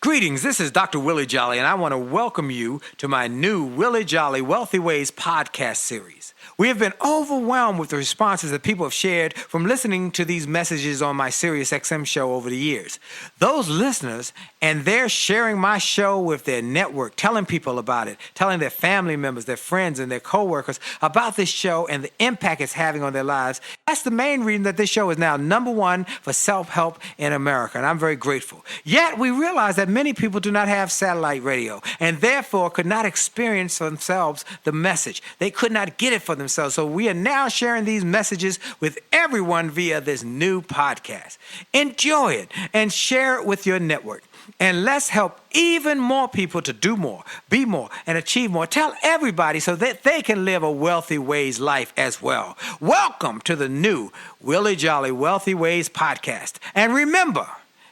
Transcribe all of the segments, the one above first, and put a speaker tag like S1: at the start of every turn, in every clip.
S1: Greetings, this is Dr. Willie Jolley, and I want to welcome you to my new Willie Jolley Wealthy Ways podcast series. We have been overwhelmed with the responses that people have shared from listening to these messages on my SiriusXM show over the years. Those listeners, and they're sharing my show with their network, telling people about it, telling their family members, their friends, and their coworkers about this show and the impact it's having on their lives. That's the main reason that this show is now #1 for self-help in America, and I'm very grateful. Yet, we realize that many people do not have satellite radio and therefore could not experience for themselves the message. They could not get it for themselves. So we are now sharing these messages with everyone via this new podcast. Enjoy it and share it with your network. And let's help even more people to do more, be more, and achieve more. Tell everybody so that they can live a Wealthy Ways life as well. Welcome to the new Willie Jolley Wealthy Ways podcast. And remember,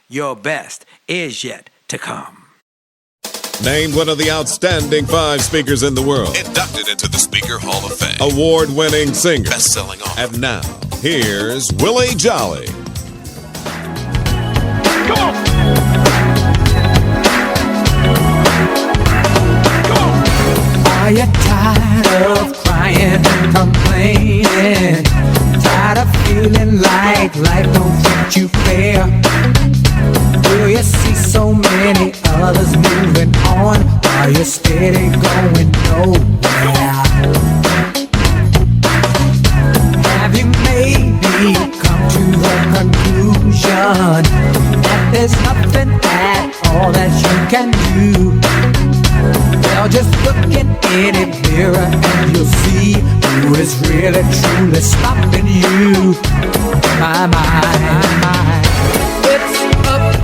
S1: your best is yet to come.
S2: Named one of the outstanding 5 speakers in the world.
S3: Inducted into the Speaker Hall of Fame.
S2: Award-winning singer.
S3: Best-selling author.
S2: And now, here's Willie Jolley.
S4: Come on!
S5: Are you tired of crying and complaining? Tired of feeling like life don't treat you fair? Do you see so many others moving on while you're steady going nowhere? Have you maybe come to the conclusion that there's nothing at all that you can do? Well, just look in any mirror and you'll see who is really truly stopping you. My mind. It's up to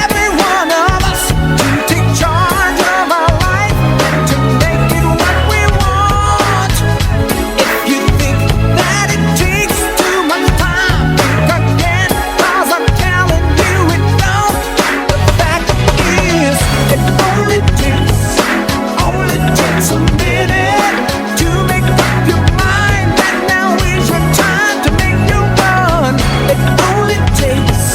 S5: every one of us to take charge of our life and to make it what we want. If you think that it takes too much time, forget, 'cause I'm telling you it don't. The fact is, it only takes a minute to make up your mind that now is your time to make your run. It only takes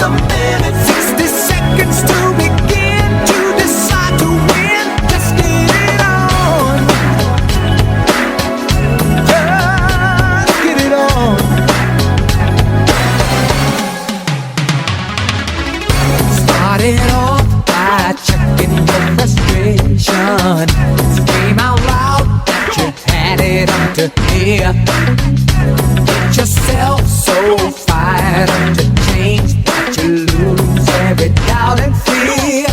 S5: a minute, 60 seconds to begin to decide to win. Just get it on. Just get it on. Start it off by checking your frustration. Scream out loud that you had it up to here. Get yourself so fired up to change that you lose every doubt and fear.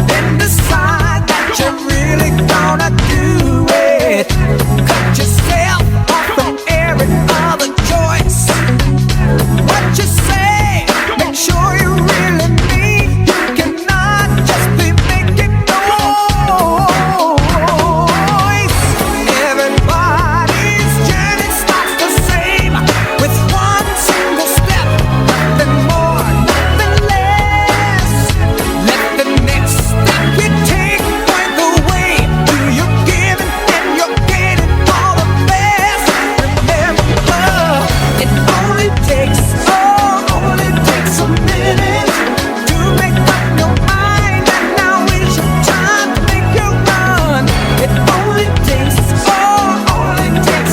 S5: Then decide that you're really gonna do it. Cut yourself off from every other choice. What you say, make sure you really mean. You cannot just be making noise. Everybody's journey starts the same, with one single step, nothing more, nothing less. Let the next step you take point the way to your giving, and you're getting all the best. Remember, it only takes a minute to make up your mind, and now is your time to make your run. It only takes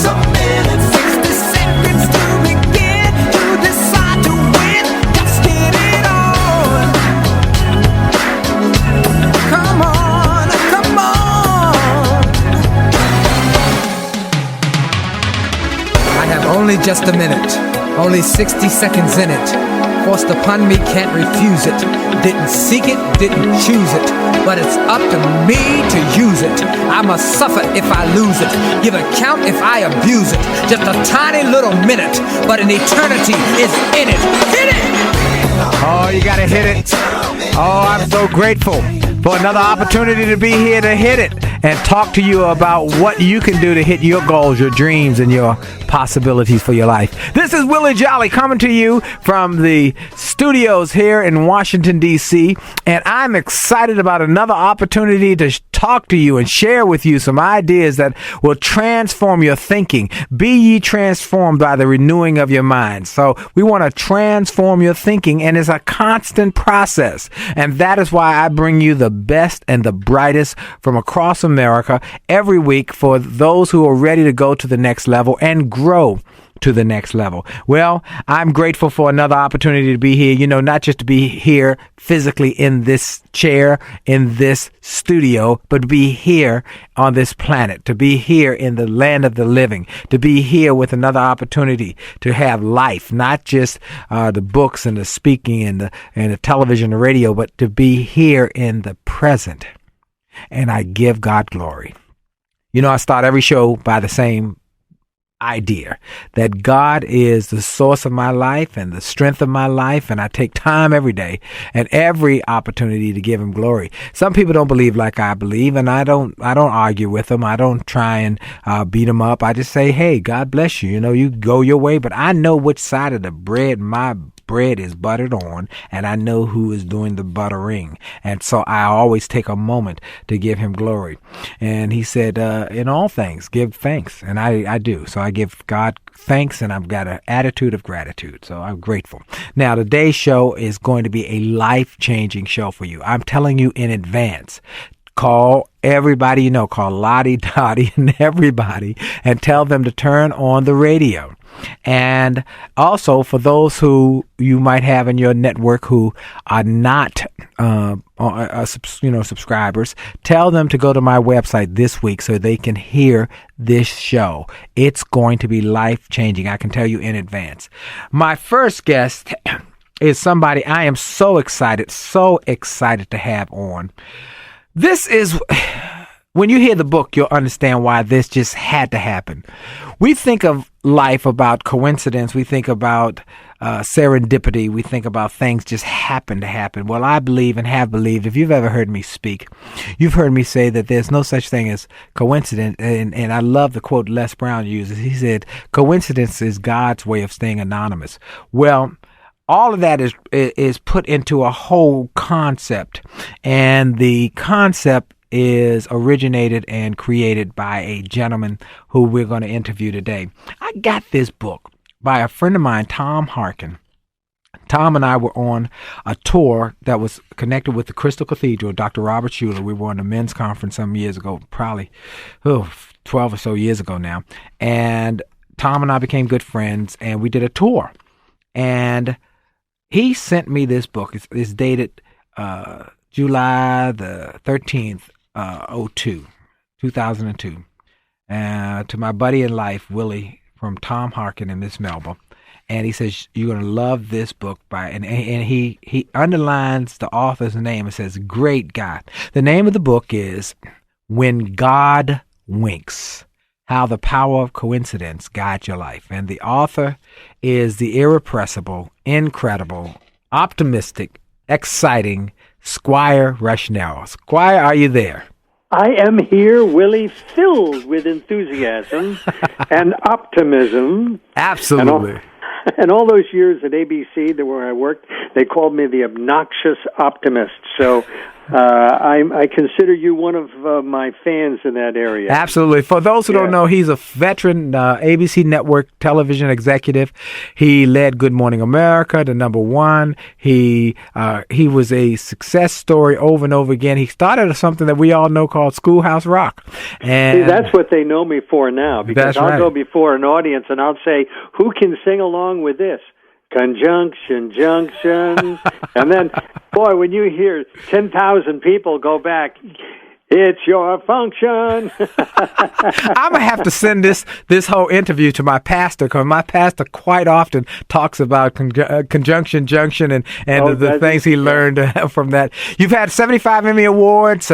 S5: a minute, 60 seconds to begin to decide to win. Just get it on. Come on, come on. I have only just a minute, only 60 seconds in it. Forced upon me, can't refuse it. Didn't seek it, didn't choose it, but it's up to me to use it. I must suffer if I lose it, give account if I abuse it. Just a tiny little minute, but an eternity is in it. Hit it!
S1: Oh, you gotta hit it. Oh, I'm so grateful for another opportunity to be here to hit it and talk to you about what you can do to hit your goals, your dreams, and your possibilities for your life. This is Willie Jolley coming to you from the studios here in Washington, D.C., and I'm excited about another opportunity to talk to you and share with you some ideas that will transform your thinking. Be ye transformed by the renewing of your mind. So we want to transform your thinking, and it's a constant process. And that is why I bring you the best and the brightest from across America every week for those who are ready to go to the next level and grow to the next level. Well, I'm grateful for another opportunity to be here, not just to be here physically in this chair, in this studio, but to be here on this planet, to be here in the land of the living, to be here with another opportunity to have life, not just the books and the speaking and the television and radio, but to be here in the present. And I give God glory. I start every show by the same idea that God is the source of my life and the strength of my life, and I take time every day and every opportunity to give him glory. Some people don't believe like I believe, and I don't argue with them. I don't try and beat them up. I just say, hey, God bless you. You go your way, but I know which side of the bread my bread is buttered on, and I know who is doing the buttering. And so I always take a moment to give him glory. And he said, in all things, give thanks. And I do. So I give God thanks, and I've got an attitude of gratitude. So I'm grateful. Now, today's show is going to be a life-changing show for you. I'm telling you in advance. Call everybody call Lottie, Dottie, and everybody, and tell them to turn on the radio. And also, for those who you might have in your network who are not subscribers, tell them to go to my website this week so they can hear this show. It's going to be life-changing. I can tell you in advance. My first guest is somebody I am so excited to have on. This is, when you hear the book, you'll understand why this just had to happen. We think of life about coincidence. We think about serendipity. We think about things just happen to happen. Well, I believe and have believed, if you've ever heard me speak, you've heard me say that there's no such thing as coincidence. And I love the quote Les Brown uses. He said, coincidence is God's way of staying anonymous. Well, all of that is put into a whole concept, and the concept is originated and created by a gentleman who we're going to interview today. I got this book by a friend of mine, Tom Harkin. Tom and I were on a tour that was connected with the Crystal Cathedral, Dr. Robert Schuller. We were on a men's conference some years ago, probably 12 or so years ago now. And Tom and I became good friends, and we did a tour. And he sent me this book. It's dated July the 13th, 2002, to my buddy in life, Willie, from Tom Harkin in Miss Melba. And he says, you're going to love this book and he underlines the author's name and says, great guy. The name of the book is When God Winks, How the Power of Coincidence Guides Your Life. And the author is the irrepressible, incredible, optimistic, exciting SQuire Rushnell. SQuire, are you there?
S4: I am here, Willie, filled with enthusiasm and optimism.
S1: Absolutely.
S4: And all those years at ABC, where I worked, they called me the obnoxious optimist. So I consider you one of my fans in that area.
S1: Absolutely. For those who don't know, he's a veteran ABC network television executive. He led Good Morning America to #1. He was a success story over and over again. He started something that we all know called Schoolhouse Rock. And
S4: see, that's what they know me for now, because I'll go before an audience and I'll say, who can sing along with this? Conjunction, junction. And then, boy, when you hear 10,000 people go back, it's your function.
S1: I'm going to have to send this whole interview to my pastor, because my pastor quite often talks about conjunction, junction, and the things he learned from that. You've had 75 Emmy Awards,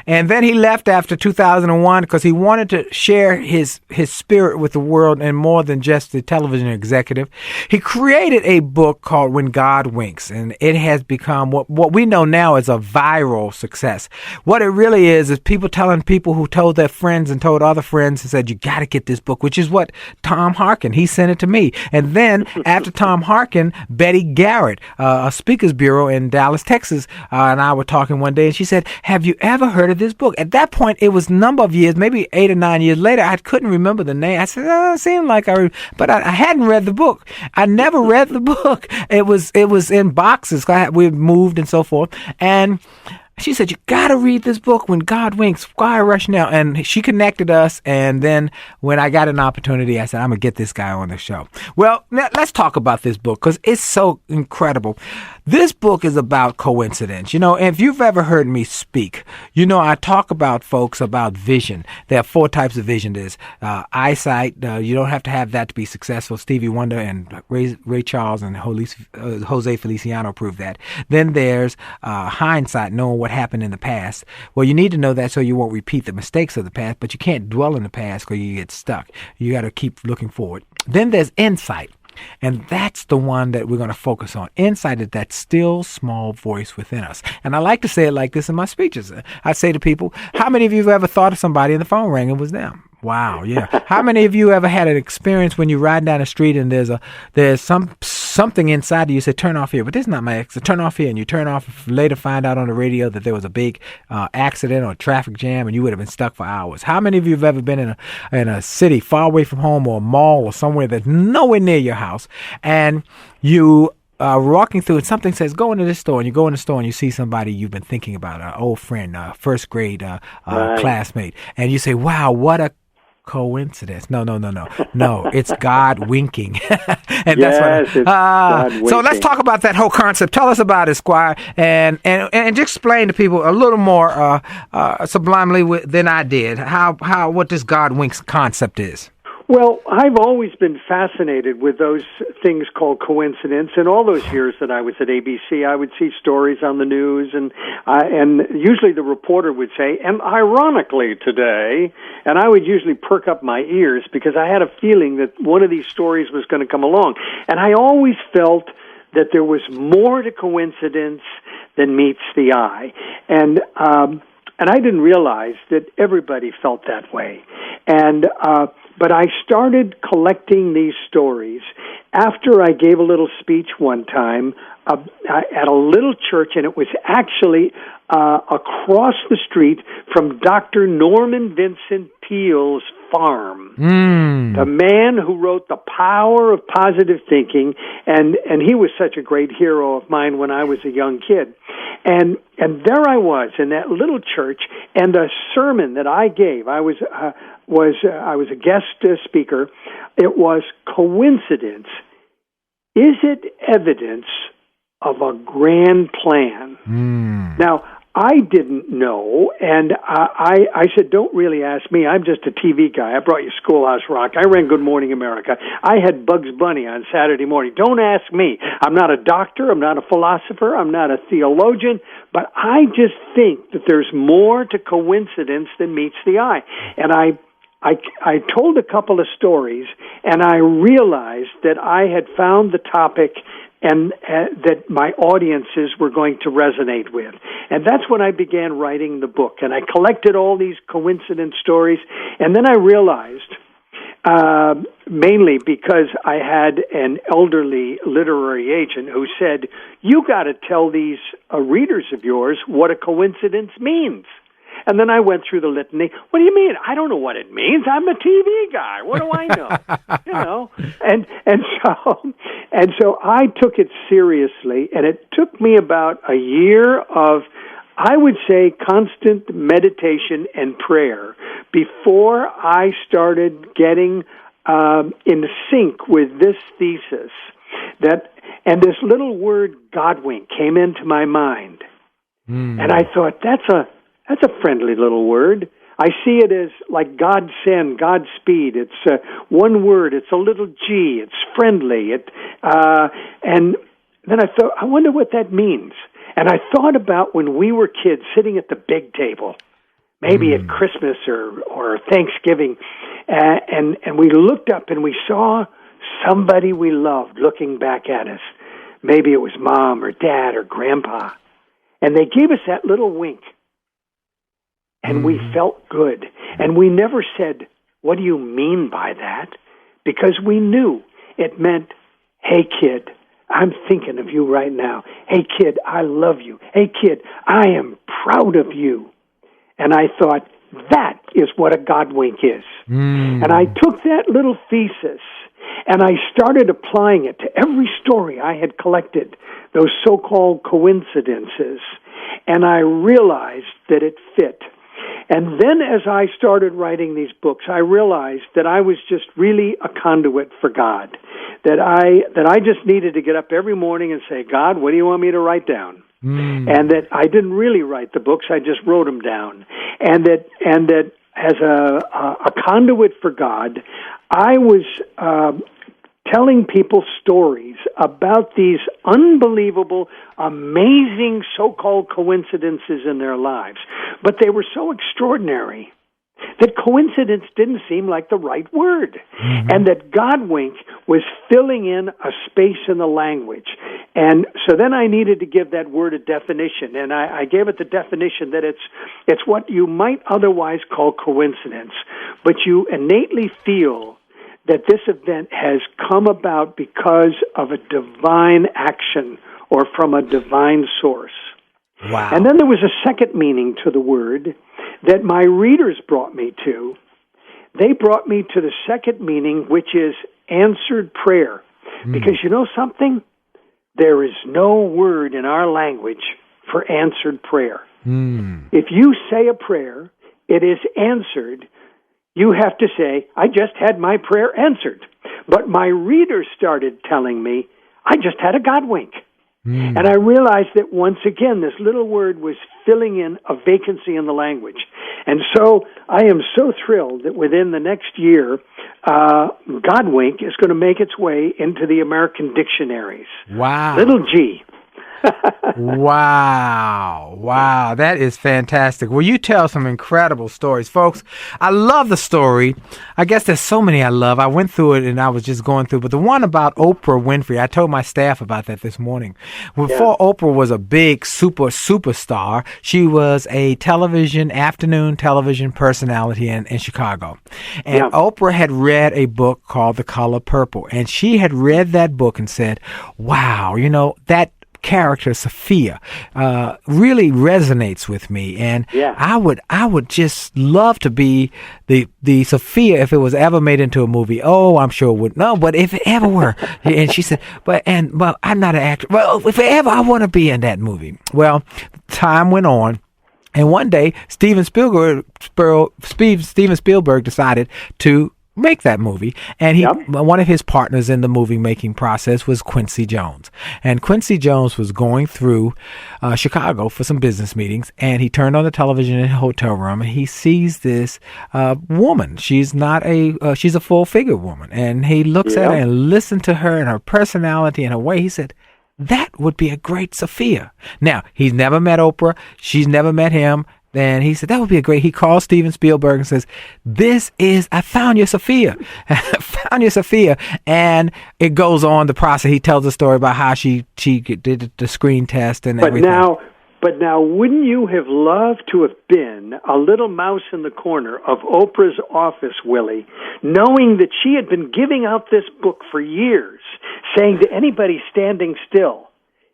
S1: and then he left after 2001 because he wanted to share his spirit with the world and more than just the television executive. He created a book called When God Winks, and it has become what we know now as a viral success. What it really is people telling people who told their friends and told other friends and said, you got to get this book, which is what Tom Harkin, he sent it to me. And then after Tom Harkin, Betty Garrett, a Speakers Bureau in Dallas, Texas, and I were talking one day, and she said, have you ever heard of this book? At that point, it was a number of years, maybe 8 or 9 years later. I couldn't remember the name. I said, it seemed like but I hadn't read the book. I never read the book. It was in boxes. We moved and so forth. And she said, you got to read this book, When God Winks, SQuire Rushnell. And she connected us. And then when I got an opportunity, I said, I'm going to get this guy on the show. Well, let's talk about this book because it's so incredible. This book is about coincidence. You know, if you've ever heard me speak, you know, I talk about folks about vision. There are 4 types of vision. There's eyesight. You don't have to have that to be successful. Stevie Wonder and Ray Charles and Jose Feliciano proved that. Then there's hindsight, knowing what happened in the past. Well, you need to know that so you won't repeat the mistakes of the past, but you can't dwell in the past because you get stuck. You got to keep looking forward. Then there's insight. And that's the one that we're going to focus on. Insight is that still small voice within us. And I like to say it like this in my speeches. I say to people, how many of you have ever thought of somebody and the phone rang and it was them? Wow, yeah. How many of you ever had an experience when you're riding down the street and there's something inside of you say, turn off here, but this is not my exit, turn off here, and you turn off, later find out on the radio that there was a big accident or traffic jam and you would have been stuck for hours. How many of you have ever been in a city far away from home or a mall or somewhere that's nowhere near your house and you walking through and something says, go into this store, and you go in the store and you see somebody you've been thinking about, an old friend, first grade classmate, and you say, wow, what a coincidence. No, it's God winking. And
S4: yes, it's God winking.
S1: So let's talk about that whole concept. Tell us about it, Squire, and just explain to people a little more sublimely than I did what this God winks concept is.
S4: Well, I've always been fascinated with those things called coincidence. And all those years that I was at ABC, I would see stories on the news, and usually the reporter would say, and ironically today, and I would usually perk up my ears because I had a feeling that one of these stories was going to come along. And I always felt that there was more to coincidence than meets the eye. And I didn't realize that everybody felt that way. But I started collecting these stories after I gave a little speech one time at a little church, and it was actually across the street from Dr. Norman Vincent Peale's farm. The man who wrote The Power of Positive Thinking, and he was such a great hero of mine when I was a young kid. And there I was in that little church, and the sermon that I gave, I was a guest speaker. It was coincidence. Is it evidence of a grand plan? Now, I didn't know, and I said, don't really ask me. I'm just a TV guy. I brought you Schoolhouse Rock. I ran Good Morning America. I had Bugs Bunny on Saturday morning. Don't ask me. I'm not a doctor. I'm not a philosopher. I'm not a theologian. But I just think that there's more to coincidence than meets the eye. And I told a couple of stories, and I realized that I had found the topic and that my audiences were going to resonate with. And that's when I began writing the book. And I collected all these coincidence stories, and then I realized, mainly because I had an elderly literary agent who said, you got to tell these readers of yours what a coincidence means. And then I went through the litany. What do you mean? I don't know what it means. I'm a TV guy. What do I know? You know. And so I took it seriously, and it took me about a year of, I would say, constant meditation and prayer before I started getting in sync with this thesis and this little word Godwink came into my mind. And I thought, that's a friendly little word. I see it as like God send, Godspeed. It's one word. It's a little G. It's friendly. And then I thought, I wonder what that means. And I thought about when we were kids sitting at the big table, maybe at Christmas or Thanksgiving, and we looked up and we saw somebody we loved looking back at us. Maybe it was mom or dad or grandpa. And they gave us that little wink. and we felt good. And we never said, what do you mean by that? Because we knew it meant, hey, kid, I'm thinking of you right now. Hey, kid, I love you. Hey, kid, I am proud of you. And I thought, that is what a God wink is. And I took that little thesis and I started applying it to every story I had collected, those so-called coincidences, and I realized that it fit. And then as I started writing these books, I realized that I was just really a conduit for God, that I just needed to get up every morning and say, God, what do you want me to write down? And that I didn't really write the books, I just wrote them down. And that as a conduit for God, I was telling people stories about these unbelievable, amazing so-called coincidences in their lives. But they were so extraordinary that coincidence didn't seem like the right word. And that God wink was filling in a space in the language. And so then I needed to give that word a definition. And I gave it the definition that it's what you might otherwise call coincidence, but you innately feel that this event has come about because of a divine action or from a divine source.
S1: Wow.
S4: And then there was a second meaning to the word that my readers brought me to. They brought me to the second meaning, which is answered prayer. Because you know something? There is no word in our language for answered prayer. If you say a prayer, it is answered. You have to say, I just had my prayer answered. But my readers started telling me, I just had a God wink. And I realized that once again, this little word was filling in a vacancy in the language. And so I am so thrilled that within the next year, God wink is going to make its way into the American dictionaries.
S1: Wow.
S4: Little G.
S1: Wow. That is fantastic. Well, you tell some incredible stories, folks. I love the story. I guess there's so many I love. I went through it and I was just going through, but the one about Oprah Winfrey, I told my staff about that this morning. Before Oprah was a big superstar, she was a afternoon television personality in Chicago. And Oprah had read a book called The Color Purple, and she had read that book and said, wow, that character Sophia really resonates with me, and I would just love to be the Sophia if it was ever made into a movie. Oh, I'm sure it would. No, but if it ever were, and she said, but I'm not an actor. Well, if ever I want to be in that movie. Well, time went on. And one day, Steven Spielberg decided to make that movie, and one of his partners in the movie making process was Quincy Jones. And Quincy Jones was going through Chicago for some business meetings, and he turned on the television in a hotel room, and he sees this woman. She's a full-figured woman, and he looks at her and listens to her and her personality and her way. He said, that would be a great Sophia. Now, he's never met Oprah. She's never met him. Then he said, that would be he calls Steven Spielberg and says, I found your Sophia. I found your Sophia. And it goes on the process. He tells a story about how she did the screen test and everything.
S4: But now, wouldn't you have loved to have been a little mouse in the corner of Oprah's office, Willie, knowing that she had been giving out this book for years, saying to anybody standing still,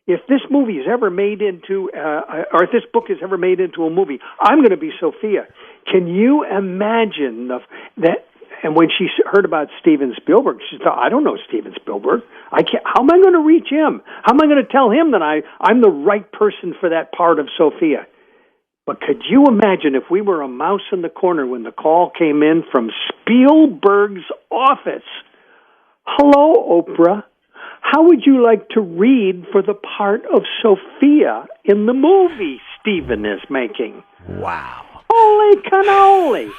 S4: if this movie is ever made into, or if this book is ever made into a movie, I'm going to be Sophia. Can you imagine that? And when she heard about Steven Spielberg, she thought, I don't know Steven Spielberg. I can't. How am I going to reach him? How am I going to tell him that I'm the right person for that part of Sophia? But could you imagine if we were a mouse in the corner when the call came in from Spielberg's office? Hello, Oprah. How would you like to read for the part of Sophia in the movie Steven is making?
S1: Wow.
S4: Holy cannoli.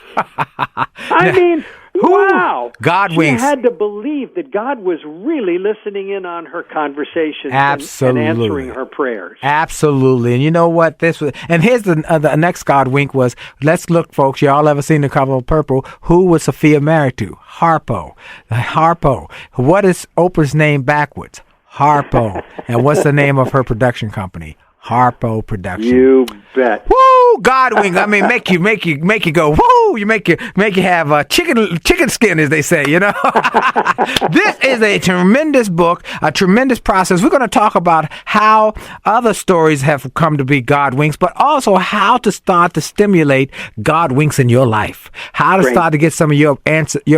S4: I mean, wow.
S1: God winks.
S4: She had to believe that God was really listening in on her conversations and answering her prayers.
S1: Absolutely. And you know what? And here's the next God wink was, let's look, folks. Y'all ever seen The Color Purple? Who was Sophia married to? Harpo. What is Oprah's name backwards? Harpo. And what's the name of her production company? Harpo Production.
S4: You bet.
S1: Woo! woo, God winks. I mean, make you go, woo. You make you have chicken skin, as they say, you know. This is a tremendous book, a tremendous process. We're going to talk about how other stories have come to be God winks, but also how to start to stimulate God winks in your life. How to start to get some of your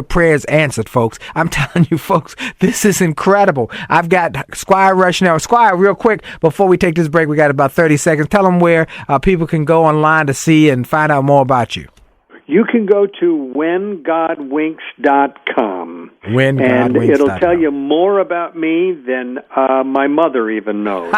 S1: prayers answered, folks. I'm telling you, folks, this is incredible. I've got SQuire Rushnell. SQuire, real quick, before we take this break, we got about 30 seconds. Tell them where people can go online to see and find out more about you.
S4: You can go to whengodwinks.com, and it'll tell you more about me than my mother even knows.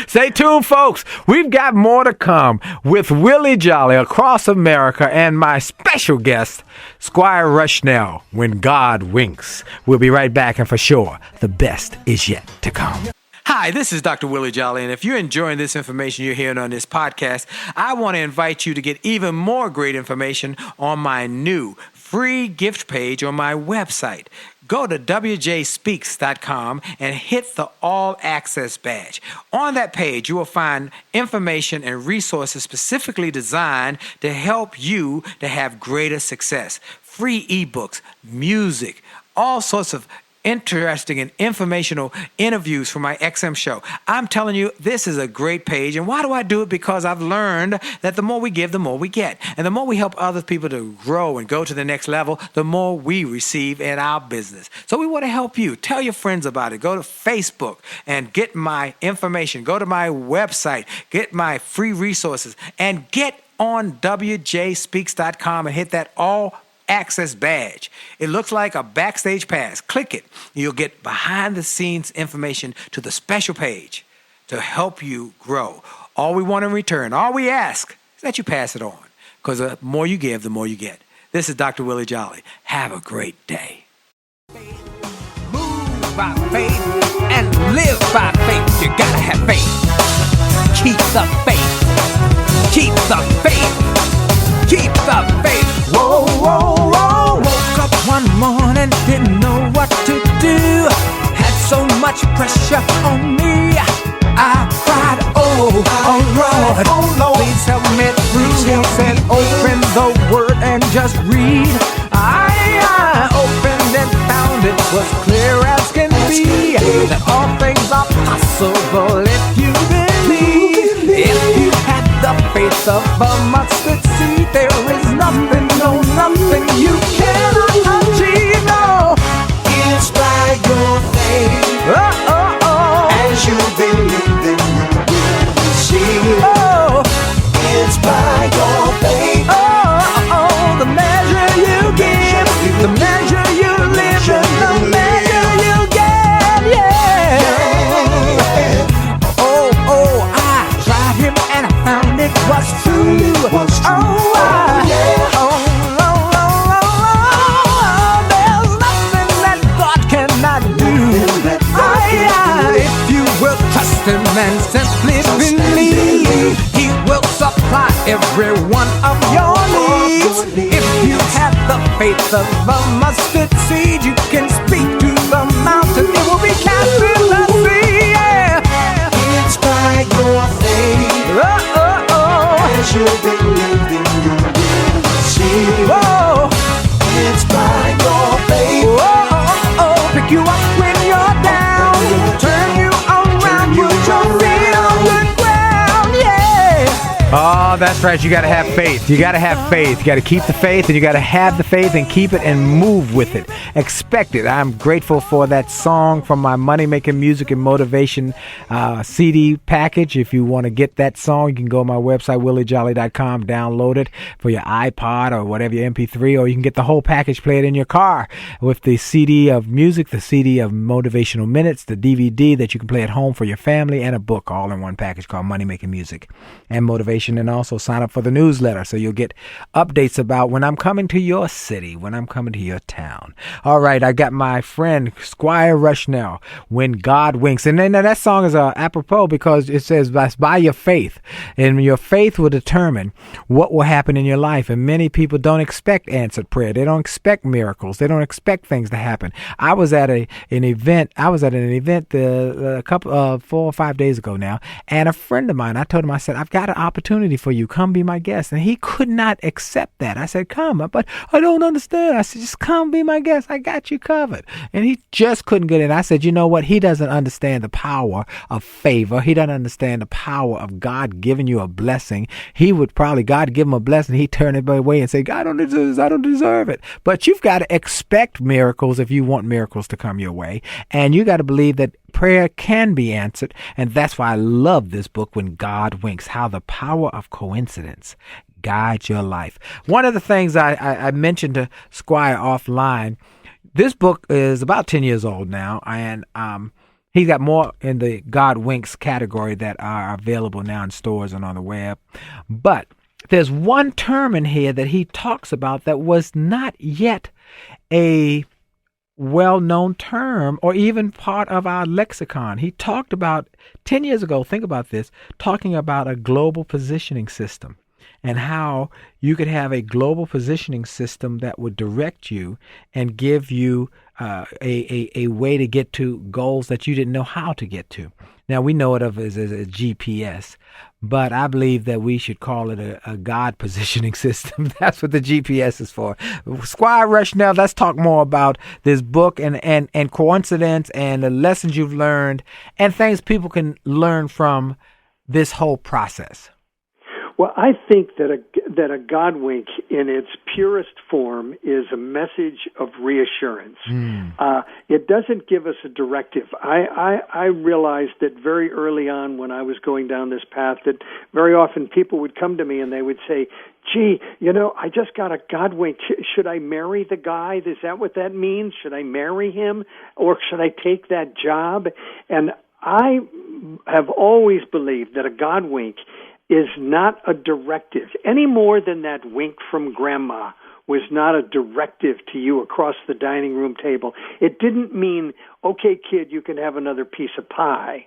S1: Stay tuned, folks. We've got more to come with Willie Jolley across America and my special guest, SQuire Rushnell, When God Winks. We'll be right back, and for sure, the best is yet to come. Hi, this is Dr. Willie Jolley, and if you're enjoying this information you're hearing on this podcast, I want to invite you to get even more great information on my new free gift page on my website. Go to wjspeaks.com and hit the All Access badge. On that page, you will find information and resources specifically designed to help you to have greater success. Free ebooks, music, all sorts of interesting and informational interviews from my XM show. I'm telling you, this is a great page. And why do I do it? Because I've learned that the more we give, the more we get. And the more we help other people to grow and go to the next level, the more we receive in our business. So we want to help you. Tell your friends about it. Go to Facebook and get my information. Go to my website, get my free resources, and get on wjspeaks.com and hit that All Access badge. It looks like a backstage pass. Click it. You'll get behind the scenes information to the special page to help you grow. All we want in return, all we ask is that you pass it on, because the more you give, the more you get. This is Dr. Willie Jolley. Have a great day. Move by faith and live by faith. You gotta have faith. Keep the faith. Keep the faith. Keep the faith. Whoa, whoa, whoa. Woke up one morning, didn't know what to do. Had so much pressure on me. I cried, oh Lord, please help me through. He said, open the word and just read. I opened and found it was clear as can be, that all things are possible if you believe. If you had the faith of a mustard seed, there is nothing, no nothing you cannot achieve. No, it's by your faith. As you believe, then you will receive. Oh, it's by your faith. The measure you give, the measure you live, and the measure you get. Yeah. Oh, I tried him and I found it was true. There's nothing that God cannot do. If you will trust him and simply believe, he will supply every one of your needs. If you have the faith of a mustard seed, you can speak to the mountain, it will be cast in the sea. Yeah. It's by your faith. As you believe, then you will receive. It's by your faith. Pick you up when you're down, turn you around, put your feet on the ground. Yeah. Oh, that's right. You got to have faith. You got to have faith. You got to keep the faith, and you got to have the faith and keep it and move with it. Expect it. I'm grateful for that song from my Money Making Music and Motivation CD package. If you want to get that song, you can go to my website, williejolly.com, download it for your iPod or whatever, your MP3, or you can get the whole package, play it in your car with the CD of music, the CD of motivational minutes, the DVD that you can play at home for your family, and a book all in one package called Money Making Music and Motivation. And also sign up for the newsletter so you'll get updates about when I'm coming to your city, when I'm coming to your town. All right, I got my friend SQuire Rushnell, When God Winks. And then that song is apropos because it says, by your faith. And your faith will determine what will happen in your life. And many people don't expect answered prayer. They don't expect miracles. They don't expect things to happen. I was at an event a couple 4 or 5 days ago now, and a friend of mine, I told him, I said, I've got an opportunity for you. Come be my guest. And he could not accept that. I said, come, but I don't understand. I said, just come be my guest. I got you covered. And he just couldn't get it. I said, you know what? He doesn't understand the power of favor. He doesn't understand the power of God giving you a blessing. He would probably, God give him a blessing. He'd turn it away and say, God, I don't deserve it. But you've got to expect miracles if you want miracles to come your way. And you got to believe that prayer can be answered. And that's why I love this book, When God Winks, how the power of coincidence guides your life. One of the things I mentioned to SQuire offline, this book is about 10 years old now, and he's got more in the God Winks category that are available now in stores and on the web. But there's one term in here that he talks about that was not yet a well-known term or even part of our lexicon. He talked about 10 years ago, think about this, talking about a global positioning system and how you could have a global positioning system that would direct you and give you a way to get to goals that you didn't know how to get to. Now, we know it as a GPS, but I believe that we should call it a God positioning system. That's what the GPS is for. SQuire Rushnell, let's talk more about this book and coincidence and the lessons you've learned and things people can learn from this whole process.
S4: Well, I think that a God wink in its purest form is a message of reassurance. It doesn't give us a directive. I realized that very early on when I was going down this path that very often people would come to me and they would say, gee, I just got a God wink. Should I marry the guy? Is that what that means? Should I marry him? Or should I take that job? And I have always believed that a God wink is not a directive, any more than that wink from Grandma was not a directive to you across the dining room table. It didn't mean, okay, kid, you can have another piece of pie.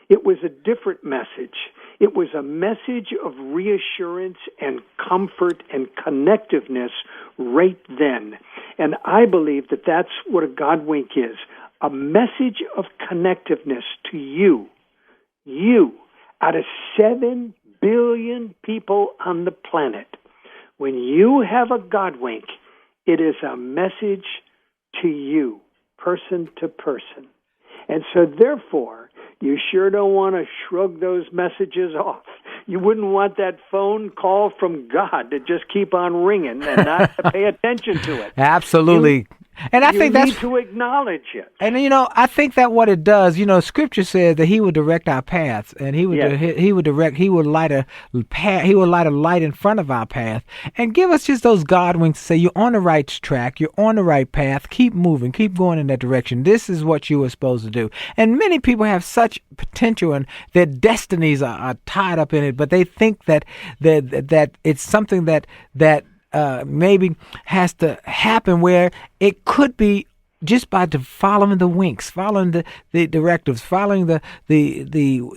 S4: It was a different message. It was a message of reassurance and comfort and connectiveness right then. And I believe that that's what a God wink is, a message of connectiveness to you. You, out of 7 billion people on the planet. When you have a God wink, it is a message to you, person to person. And so therefore, you sure don't want to shrug those messages off. You wouldn't want that phone call from God to just keep on ringing and not to pay attention to it.
S1: Absolutely. And I think that's
S4: you need to acknowledge it.
S1: And I think that what it does, Scripture says that He will direct our paths, and He would He would light a light in front of our path, and give us just those God winks to say you're on the right track, you're on the right path, keep moving, keep going in that direction. This is what you were supposed to do. And many people have such potential, and their destinies are tied up in it, but they think that it's something that maybe has to happen where it could be just by following the winks, following the directives, following the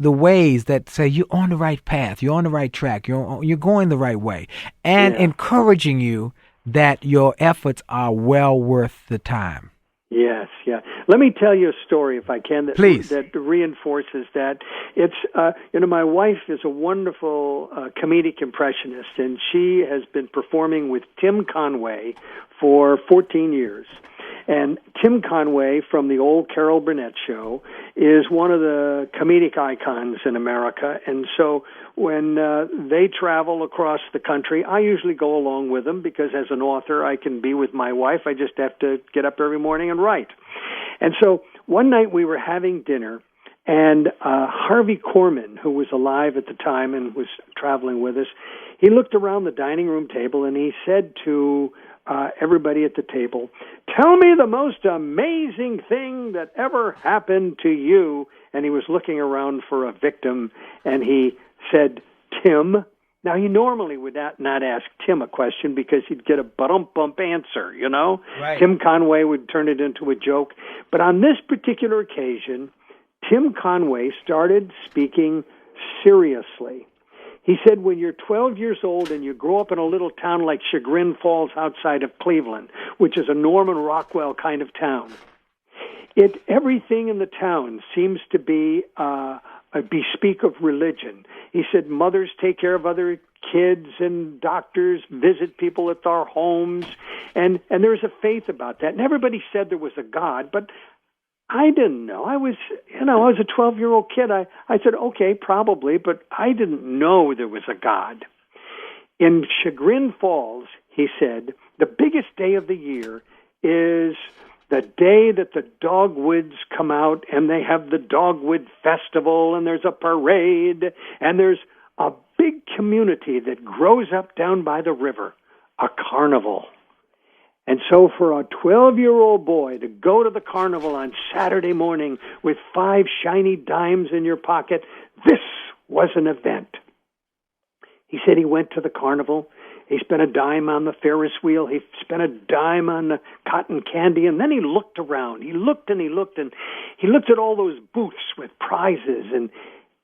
S1: ways that say you're on the right path, you're on the right track, you're going the right way, and encouraging you that your efforts are well worth the time.
S4: Yes, yeah. Let me tell you a story, if I can,
S1: Please.
S4: That reinforces that. It's, my wife is a wonderful comedic impressionist, and she has been performing with Tim Conway for 14 years. And Tim Conway from the old Carol Burnett show is one of the comedic icons in America. And so when they travel across the country, I usually go along with them because as an author, I can be with my wife. I just have to get up every morning and write. And so one night we were having dinner, and Harvey Korman, who was alive at the time and was traveling with us, he looked around the dining room table and he said to everybody at the table, "Tell me the most amazing thing that ever happened to you." And he was looking around for a victim, and he said, "Tim." Now, he normally would not ask Tim a question because he'd get a bump answer, Right. Tim Conway would turn it into a joke. But on this particular occasion, Tim Conway started speaking seriously. He said, when you're 12 years old and you grow up in a little town like Chagrin Falls outside of Cleveland, which is a Norman Rockwell kind of town, everything in the town seems to be a bespeak of religion. He said, mothers take care of other kids and doctors visit people at our homes, and there's a faith about that. And everybody said there was a God, but I didn't know. I was a 12-year-old kid. I said, okay, probably, but I didn't know there was a God. In Chagrin Falls, he said, the biggest day of the year is the day that the dogwoods come out and they have the Dogwood Festival and there's a parade and there's a big community that grows up down by the river, a carnival. And so for a 12-year-old boy to go to the carnival on Saturday morning with 5 shiny dimes in your pocket, this was an event. He said he went to the carnival. He spent a dime on the Ferris wheel. He spent a dime on the cotton candy. And then he looked around. He looked and he looked. And he looked at all those booths with prizes. And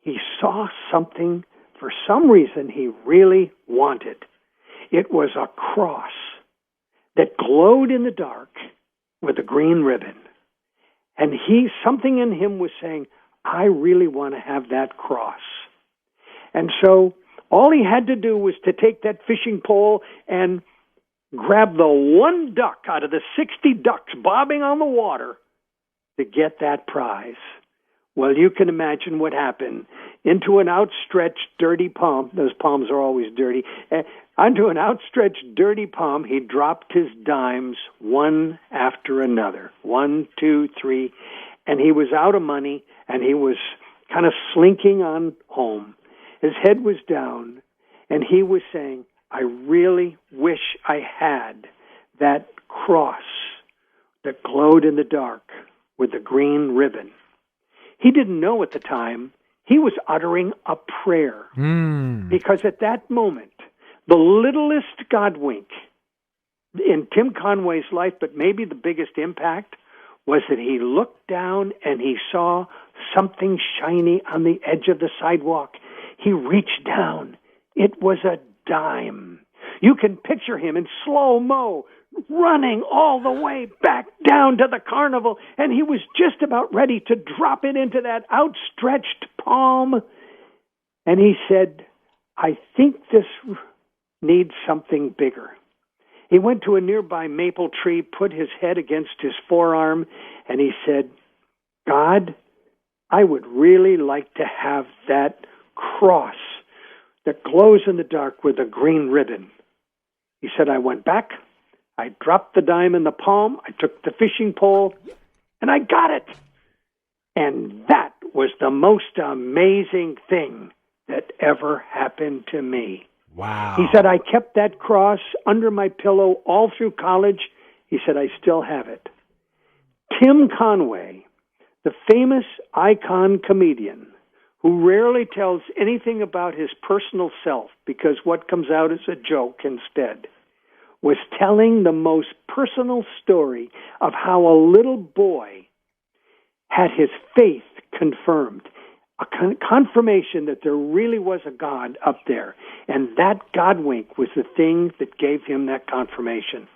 S4: he saw something for some reason he really wanted. It was a cross that glowed in the dark with a green ribbon. And something in him was saying, I really want to have that cross. And so all he had to do was to take that fishing pole and grab the one duck out of the 60 ducks bobbing on the water to get that prize. Well, you can imagine what happened. Into an outstretched, dirty palm, those palms are always dirty, onto an outstretched, dirty palm, he dropped his dimes one after another. 1, 2, 3, and he was out of money, and he was kind of slinking on home. His head was down, and he was saying, I really wish I had that cross that glowed in the dark with the green ribbon. He didn't know at the time he was uttering a prayer. Because at that moment, the littlest God wink in Tim Conway's life, but maybe the biggest impact, was that he looked down and he saw something shiny on the edge of the sidewalk. He reached down. It was a dime. You can picture him in slow-mo, running all the way back down to the carnival, and he was just about ready to drop it into that outstretched palm. And he said, I think this needs something bigger. He went to a nearby maple tree, put his head against his forearm, and he said, God, I would really like to have that cross that glows in the dark with a green ribbon. He said, I went back, I dropped the dime in the palm, I took the fishing pole, and I got it. And that was the most amazing thing that ever happened to me.
S1: Wow.
S4: He said, I kept that cross under my pillow all through college. He said, I still have it. Tim Conway, the famous icon comedian, who rarely tells anything about his personal self because what comes out is a joke instead, was telling the most personal story of how a little boy had his faith confirmed, a confirmation that there really was a God up there. And that God wink was the thing that gave him that confirmation.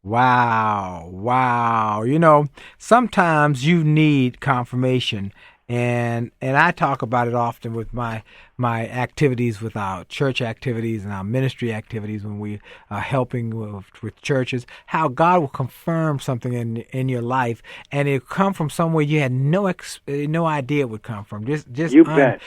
S1: Wow. You know, sometimes you need confirmation. And I talk about it often with my activities, with our church activities and our ministry activities when we are helping with churches, how God will confirm something in your life, and it'll come from somewhere you had no idea it would come from. Just
S4: you bet.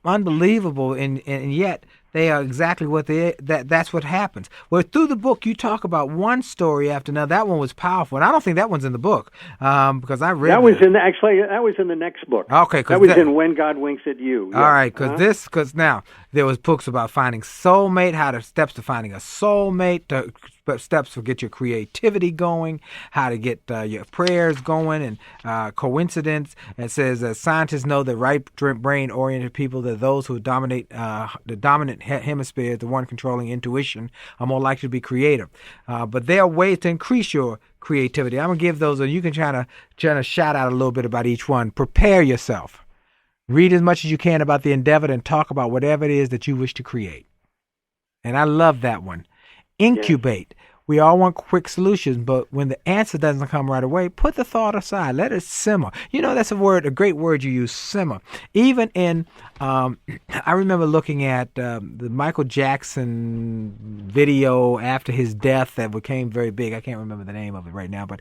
S1: Unbelievable, and yet they are exactly what that's what happens. Well, through the book, you talk about one story after another. That one was powerful, and I don't think that one's in the book because I read
S4: that was in the next book.
S1: Okay,
S4: that was in When God Winks at You.
S1: All right, because now there was books about finding soulmate, steps to finding a soulmate, steps to get your creativity going, how to get your prayers going, and coincidence. It says that scientists know that right brain-oriented people, that those who dominate the dominant hemisphere, the one controlling intuition, are more likely to be creative. But there are ways to increase your creativity. I'm gonna give those, and you can try to shout out a little bit about each one. Prepare yourself. Read as much as you can about the endeavor and talk about whatever it is that you wish to create. And I love that one. Incubate. We all want quick solutions, but when the answer doesn't come right away, put the thought aside. Let it simmer. You know, that's a great word you use, simmer. Even in, I remember looking at the Michael Jackson video after his death that became very big. I can't remember the name of it right now, but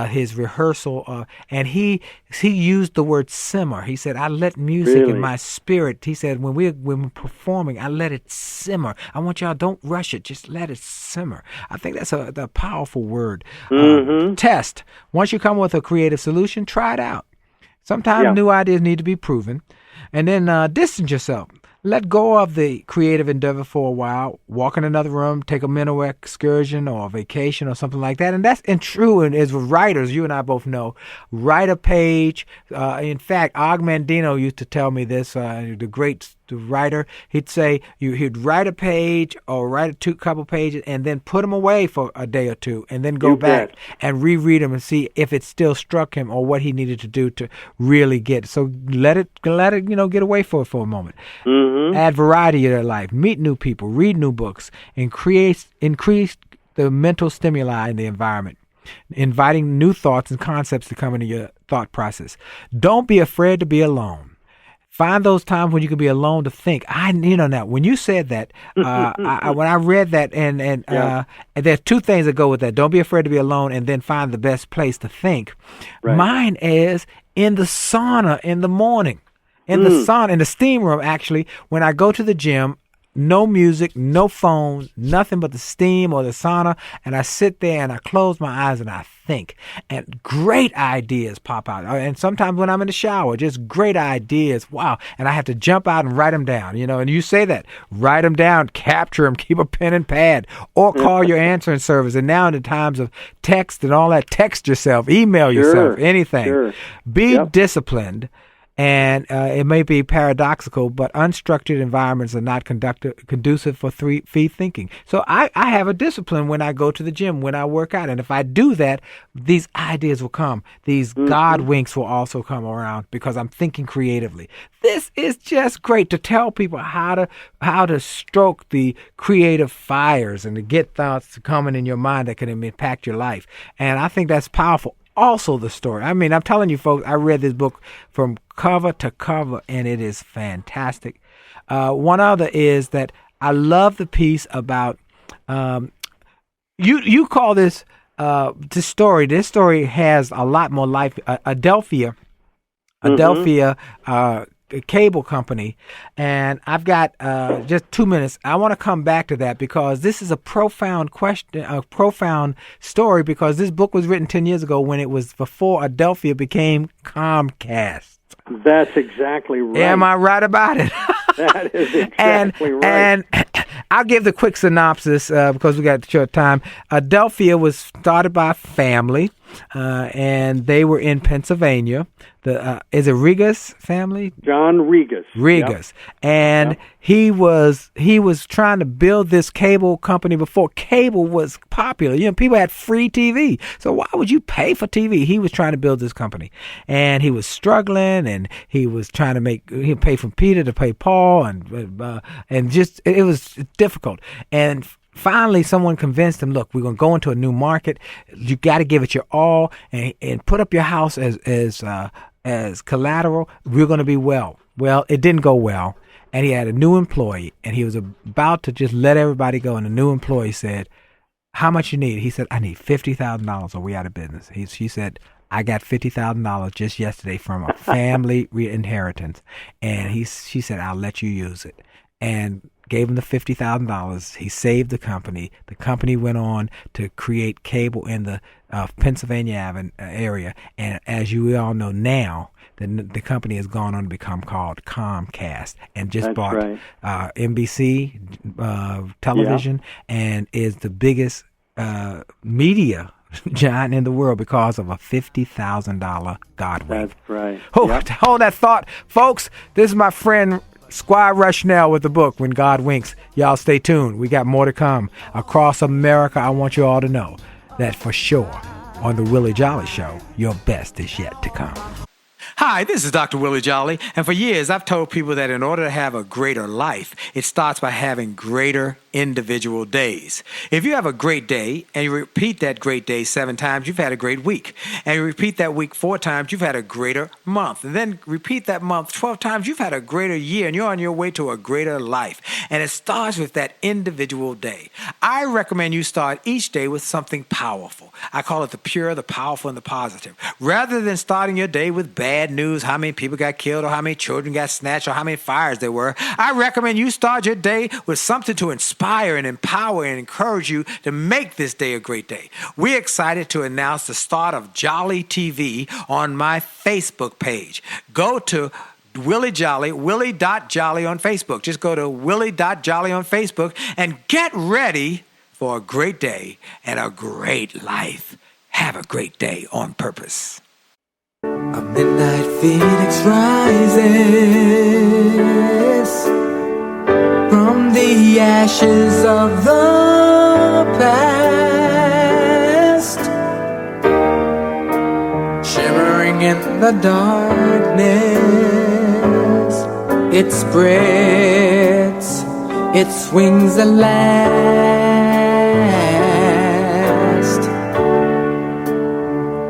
S1: his rehearsal, and he used the word simmer. He said, I let music in my spirit. He said, when we're performing, I let it simmer. I want y'all, don't rush it. Just let it simmer. I think that's a powerful word. Test. Once you come with a creative solution, try it out. Sometimes new ideas need to be proven. And then distance yourself. Let go of the creative endeavor for a while. Walk in another room, take a mental excursion or a vacation or something like that. And that's true. And as writers, you and I both know, write a page. In fact, Og Mandino used to tell me this, the great writer. He'd say he'd write a page or write a couple pages and then put them away for a day or two and then go back and reread them and see if it still struck him or what he needed to do to really get it. So let it get away for a moment. Add variety to their life. Meet new people. Read new books. Increase the mental stimuli in the environment. Inviting new thoughts and concepts to come into your thought process. Don't be afraid to be alone. Find those times when you can be alone to think. Now when you said that, when I read that, and there's two things that go with that. Don't be afraid to be alone, and then find the best place to think. Right. Mine is in the sauna in the morning. In the sauna, in the steam room, actually, when I go to the gym, no music, no phones, nothing but the steam or the sauna, and I sit there and I close my eyes and I think, and great ideas pop out. And sometimes when I'm in the shower, just great ideas. Wow. And I have to jump out and write them down, and you say that, write them down, capture them, keep a pen and pad, or call your answering service. And now in the times of text and all that, text yourself, email yourself, anything. Sure. Be disciplined. And it may be paradoxical, but unstructured environments are not conducive for free thinking. So I have a discipline when I go to the gym, when I work out. And if I do that, these ideas will come. These God winks will also come around because I'm thinking creatively. This is just great to tell people how to stroke the creative fires and to get thoughts coming in your mind that can impact your life. And I think that's powerful. Also the story. I mean, I'm telling you, folks, I read this book from cover to cover, and it is fantastic. One other is that I love the piece about you call this story. This story has a lot more life. Adelphia cable company, and I've got just 2 minutes. I want to come back to that because this is a profound question, a profound story, because this book was written 10 years ago when it was before Adelphia became Comcast.
S4: That's exactly right.
S1: Am I right about it?
S4: That is exactly right.
S1: And I'll give the quick synopsis because we got short time. Adelphia was started by a family, and they were in Pennsylvania. Is it Regas family?
S4: John Regas.
S1: Regas. Yep. And he was trying to build this cable company before cable was popular. People had free TV. So why would you pay for TV? He was trying to build this company. And he was struggling, and he was trying to he'd pay from Peter to pay Paul, and just it was difficult. And finally, someone convinced him, look, we're going to go into a new market. You got to give it your all and put up your house as collateral. We're going to be well. Well, it didn't go well. And he had a new employee, and he was about to just let everybody go. And the new employee said, how much you need? He said, I need $50,000 or we out of business. She said, I got $50,000 just yesterday from a family inheritance. And she said, I'll let you use it. And gave him the $50,000. He saved the company. The company went on to create cable in the Pennsylvania area. And as you all know now, the company has gone on to become called Comcast and just bought NBC television and is the biggest media giant in the world because of a $50,000 God wink.
S4: That's right.
S1: Hold that thought, folks. This is my friend SQuire Rushnell with the book, When God Winks. Y'all stay tuned. We got more to come. Across America, I want you all to know that for sure on the Willie Jolley Show, your best is yet to come. Hi, this is Dr. Willie Jolley, and for years I've told people that in order to have a greater life, it starts by having greater individual days. If you have a great day and you repeat that great day 7 times, you've had a great week. And you repeat that week 4 times, you've had a greater month. And then repeat that month 12 times, you've had a greater year, and you're on your way to a greater life. And it starts with that individual day. I recommend you start each day with something powerful. I call it the pure, the powerful, and the positive. Rather than starting your day with bad news, how many people got killed or how many children got snatched or how many fires there were, I recommend you start your day with something to inspire and empower and encourage you to make this day a great day. We're excited to announce the start of Jolley TV on my Facebook page. Go to Willie Jolley, Willie.Jolley on Facebook. Just go to Willie.Jolley on Facebook and get ready for a great day and a great life. Have a great day on purpose.
S5: A midnight phoenix rises from the ashes of the past, shimmering in the darkness. It spreads its wings at last.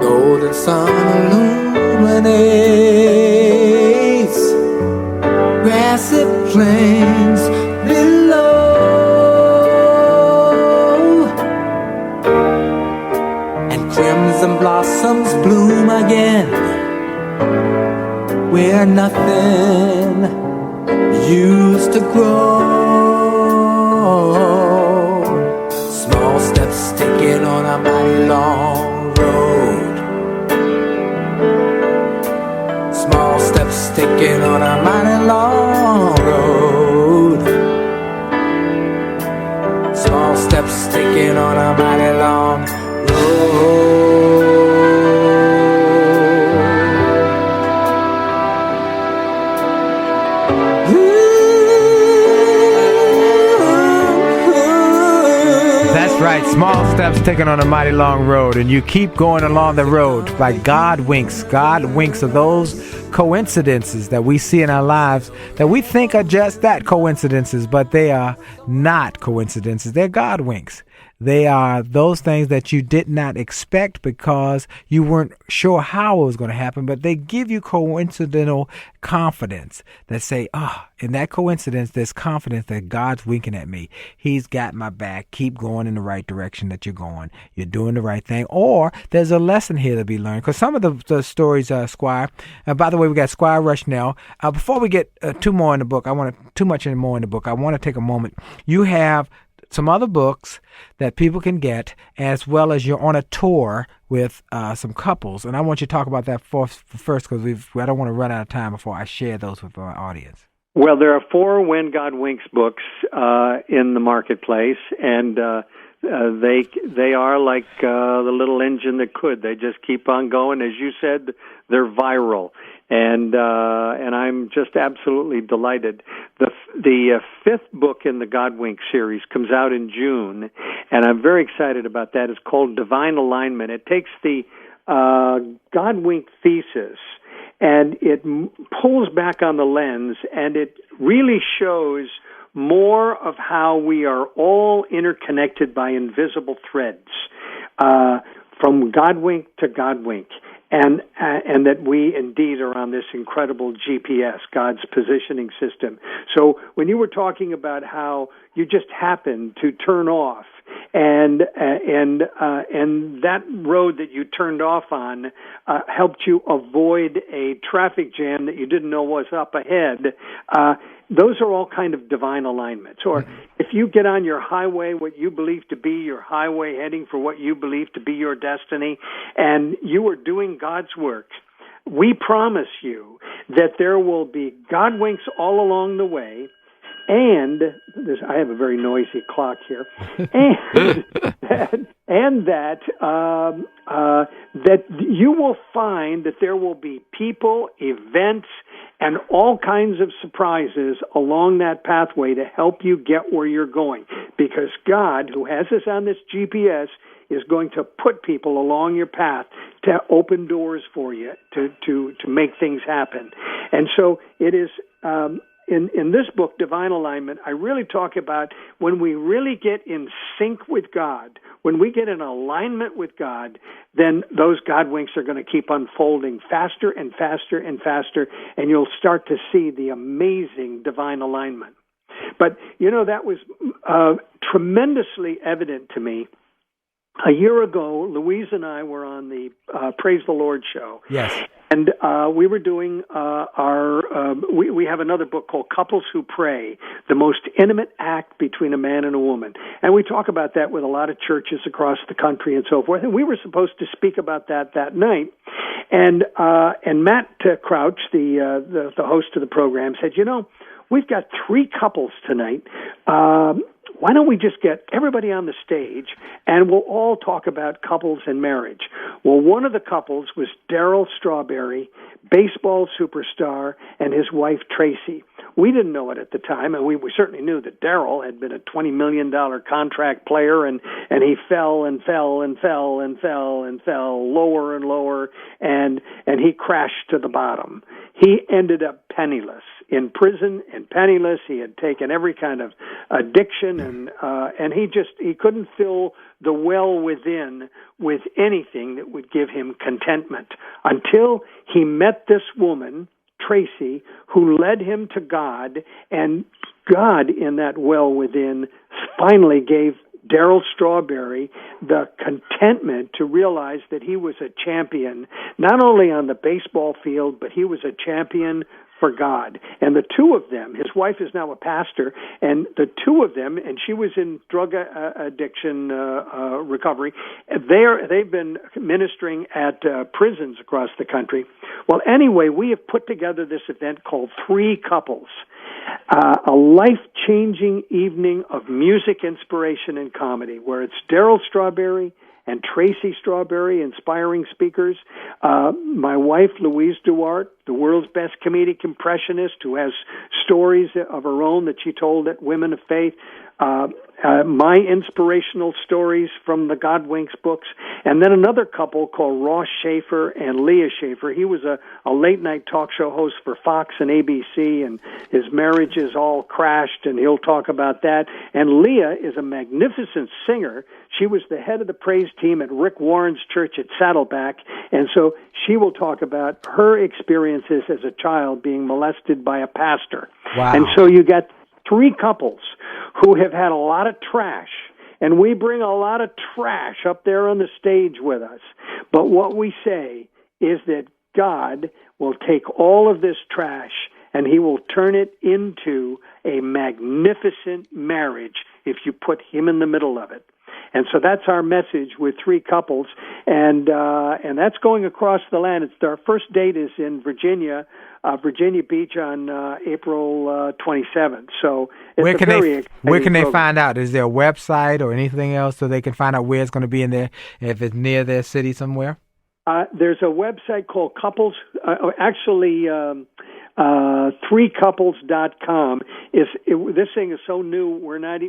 S5: Golden sun illuminates grassy plains below, and crimson blossoms bloom again where nothing used to grow. Small steps taken on a mighty long road. Small steps taken on a mighty long road. Small steps taken on a mighty long road.
S1: That's right, small steps taken on a mighty long road, and you keep going along the road by God winks. God winks are those coincidences that we see in our lives that we think are just that, coincidences, but they are not coincidences. They're God winks. They are those things that you did not expect because you weren't sure how it was going to happen, but they give you coincidental confidence that say, in that coincidence, there's confidence that God's winking at me. He's got my back. Keep going in the right direction that you're going. You're doing the right thing. Or there's a lesson here to be learned. Because some of the stories, Squire, by the way, we got SQuire Rushnell. Before we get too much in the book, I want to take a moment. You have some other books that people can get, as well as you're on a tour with some couples. And I want you to talk about that first, because I don't want to run out of time before I share those with our audience.
S4: Well, there are 4 When God Winks books in the marketplace, and they are like the little engine that could. They just keep on going. As you said, they're viral. And I'm just absolutely delighted. The 5th book in the God Wink series comes out in June, and I'm very excited about that. It's called Divine Alignment. It takes the God Wink thesis, and it pulls back on the lens, and it really shows more of how we are all interconnected by invisible threads, from God Wink to God Wink. And that we indeed are on this incredible GPS, God's positioning system. So when you were talking about how you just happened to turn off, and that road that you turned off on helped you avoid a traffic jam that you didn't know was up ahead. Those are all kind of divine alignments. Or if you get on your highway, what you believe to be your highway, heading for what you believe to be your destiny, and you are doing God's work, we promise you that there will be God winks all along the way. And I have a very noisy clock here, and that you will find that there will be people, events, and all kinds of surprises along that pathway to help you get where you're going. Because God, who has us on this GPS, is going to put people along your path to open doors for you, to make things happen. And so it is in this book, Divine Alignment, I really talk about when we really get in sync with God, when we get in alignment with God, then those God winks are going to keep unfolding faster and faster and faster, and you'll start to see the amazing divine alignment. But, that was tremendously evident to me. A year ago, Louise and I were on the Praise the Lord show.
S1: Yes.
S4: And we were doing we have another book called Couples Who Pray, the most intimate act between a man and a woman. And we talk about that with a lot of churches across the country and so forth. And we were supposed to speak about that night. And Matt Crouch, the host of the program, said, we've got 3 couples tonight. Why don't we just get everybody on the stage and we'll all talk about couples and marriage? Well, one of the couples was Darryl Strawberry, baseball superstar, and his wife, Tracy. We didn't know it at the time, and we certainly knew that Darryl had been a $20 million contract player, and he fell and fell and fell and fell and fell lower and lower, and he crashed to the bottom. He ended up penniless, in prison and penniless. He had taken every kind of addiction, and he couldn't fill the well within with anything that would give him contentment until he met this woman, Tracy, who led him to God, and God in that well within finally gave Darryl Strawberry the contentment to realize that he was a champion, not only on the baseball field, but he was a champion for God. And the two of them, his wife is now a pastor, and the two of them, and she was in drug addiction recovery, they've been ministering at prisons across the country. Well, anyway, we have put together this event called 3 Couples, a life-changing evening of music, inspiration, and comedy, where it's Darryl Strawberry and Tracy Strawberry, inspiring speakers. My wife, Louise Duarte, the world's best comedic impressionist who has stories of her own that she told at Women of Faith. My inspirational stories from the God Winks books. And then another couple called Ross Schaefer and Leah Schaefer. He was a late-night talk show host for Fox and ABC, and his marriages all crashed, and he'll talk about that. And Leah is a magnificent singer. She was the head of the praise team at Rick Warren's church at Saddleback, and so she will talk about her experiences as a child being molested by a pastor.
S1: Wow.
S4: And so you got 3 couples who have had a lot of trash, and we bring a lot of trash up there on the stage with us. But what we say is that God will take all of this trash and he will turn it into a magnificent marriage if you put him in the middle of it. And so that's our message with 3 couples, and that's going across the land. Our first date is in Virginia Beach on April 27th. So it's
S1: where can they
S4: program.
S1: find out? Is there a website or anything else so they can find out where it's going to be in there, if it's near their city somewhere?
S4: There's a website called Couples. 3couples.com. This thing is so new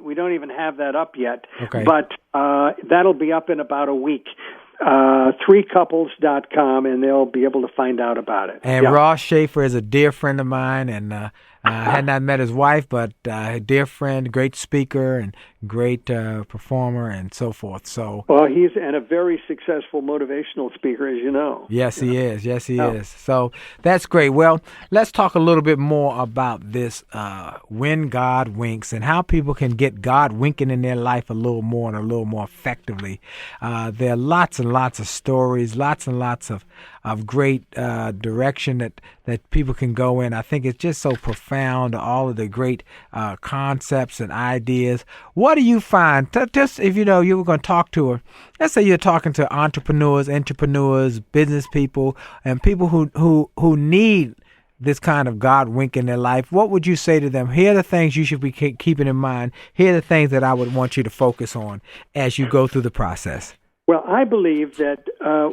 S4: we don't even have that up yet.
S1: Okay.
S4: But that'll be up in about a week. 3couples.com, and they'll be able to find out about it.
S1: And Ross Schaefer is a dear friend of mine, and I had not met his wife, but a dear friend, great speaker, and great performer, and so forth. So,
S4: well, he's a very successful motivational speaker, as you know.
S1: Yes, he is. Yes, he is. So that's great. Well, let's talk a little bit more about this When God Winks and how people can get God winking in their life a little more and a little more effectively. There are lots and lots of stories, lots and lots of great direction that people can go in. I think it's just so profound, all of the great concepts and ideas. What do you find? Just if you were going to talk to her, let's say you're talking to entrepreneurs, business people, and people who need this kind of God wink in their life, what would you say to them? Here are the things you should be keeping in mind. Here are the things that I would want you to focus on as you go through the process.
S4: Well, I believe that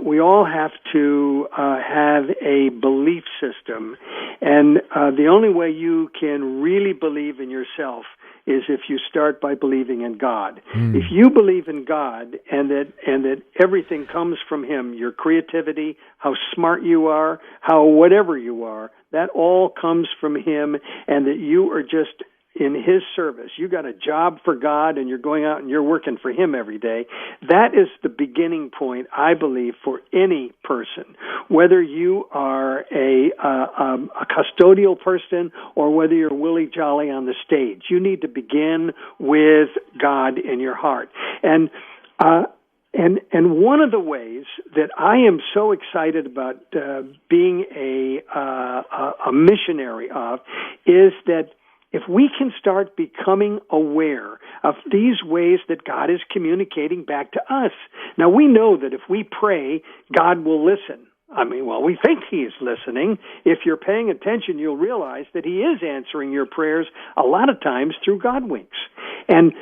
S4: we all have to have a belief system, and the only way you can really believe in yourself is if you start by believing in God. If you believe in God and that everything comes from Him, your creativity, how smart you are, how whatever you are, that all comes from Him, and that you are just in His service. You got a job for God and you're going out and you're working for Him every day. That is the beginning point, I believe, for any person. Whether you are a custodial person or whether you're Willie Jolley on the stage, you need to begin with God in your heart. And one of the ways that I am so excited about being a missionary of is that if we can start becoming aware of these ways that God is communicating back to us. Now, we know that if we pray, God will listen. I mean, well, we think He is listening. If you're paying attention, you'll realize that He is answering your prayers a lot of times through God winks. And